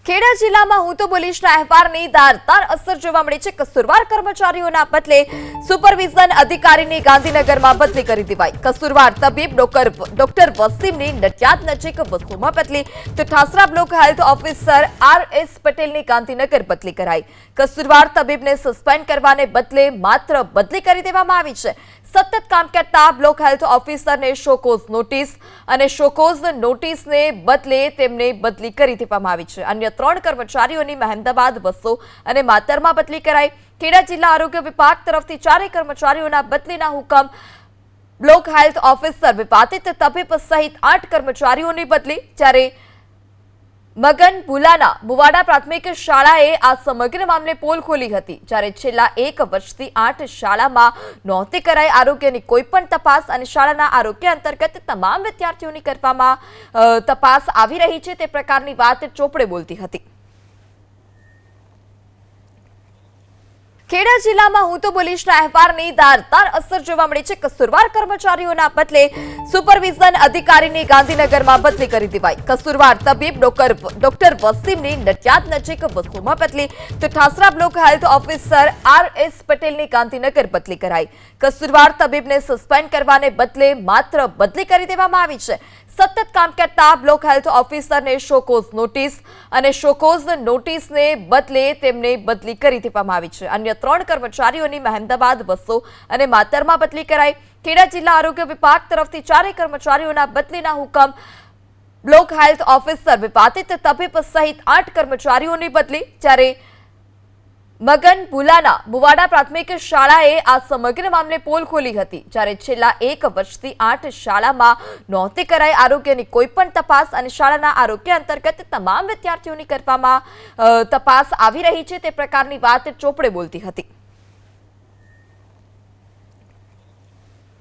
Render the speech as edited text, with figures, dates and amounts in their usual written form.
ખેડા જિલ્લામાં હું તો પોલીસના અહેવાલની ધારદાર અસર જોવા મળી છે। કસૂરવાર કર્મચારીઓના બદલે સુપરવિઝન અધિકારીની ગાંધીનગરમાં બદલી કરી દેવાઈ। કસૂરવાર તબીબ ડોક્ટર વસીમની નડિયાદ નજીક વસુમાં બદલી તો ઠાસરા બ્લોક હેલ્થ ઓફિસર આર.એસ. પટેલની ગાંધીનગર બદલી કરાઈ। કસૂરવાર તબીબને સસ્પેન્ડ કરવાને બદલે માત્ર બદલી કરી દેવામાં આવી છે। સતત કામ કરતા બ્લોક હેલ્થ ઓફિસરને શોકોઝ નોટિસ અને શોકોઝ નોટિસને બદલે તેમને બદલી કરી દેવામાં આવી છે। અન્ય 3 કર્મચારીઓની મહેમદાબાદ વસો અને માતરમાં બદલી કરાઈ। ખેડા જિલ્લા આરોગ્ય વિભાગ તરફથી 4 કર્મચારીઓના બદલીના હુકમ। બ્લોક હેલ્થ ઓફિસર વિવાદિત તબીબ સહિત 8 કર્મચારીઓની બદલી। જ્યારે મગન ભુલાના મુવાડા પ્રાથમિક શાળાએ આ સમગ્ર મામલે પોલ ખોલી હતી। જ્યારે છેલ્લા 1 વર્ષથી 8 શાળામાં નહોતી કરાઈ આરોગ્યની કોઈપણ તપાસ અને શાળાના આરોગ્ય અંતર્ગત તમામ વિદ્યાર્થીઓની કરવામાં તપાસ આવી રહી છે તે પ્રકારની વાત ચોપડે બોલતી હતી। ખેડા જિલ્લામાં હું તો પોલીસના અહેવાલની ધારદાર અસર જોવા મળી છે। કસૂરવાર કર્મચારીઓના બદલે સુપરવિઝન અધિકારીની ગાંધીનગરમાં બદલી કરી દેવાઈ। કસૂરવાર તબીબ ડોક્ટર વસીમની નડિયાદ નજીક વસુમાં બદલી તો ઠાસરા બ્લોક હેલ્થ ઓફિસર આર.એસ. પટેલની ગાંધીનગર બદલી કરાઈ। કસૂરવાર તબીબને સસ્પેન્ડ કરવાને બદલે માત્ર બદલી કરી દેવામાં આવી છે। સતત કામ કરતા બ્લોક હેલ્થ ઓફિસરને શોકોઝ નોટિસ અને શોકોઝ નોટિસને બદલે તેમને બદલી કરી દેવામાં આવી છે। અન્ય 3 કર્મચારીઓની મહેમદાબાદ વસો અને માતરમાં બદલી કરાઈ। ખેડા જિલ્લા આરોગ્ય વિભાગ તરફથી 4 કર્મચારીઓના બદલીના હુકમ। બ્લોક હેલ્થ ઓફિસર વિવાદિત તબીબ સહિત 8 કર્મચારીઓની બદલી। જ્યારે મગન ભુલાના મુવાડા પ્રાથમિક શાળાએ આ સમગ્ર મામલે પોલ ખોલી હતી। જ્યારે છેલ્લા 1 વર્ષથી 8 શાળામાં નહોતી કરાઈ આરોગ્યની કોઈપણ તપાસ અને શાળાના આરોગ્ય અંતર્ગત તમામ વિદ્યાર્થીઓની કરવામાં તપાસ આવી રહી છે તે પ્રકારની વાત ચોપડે બોલતી હતી।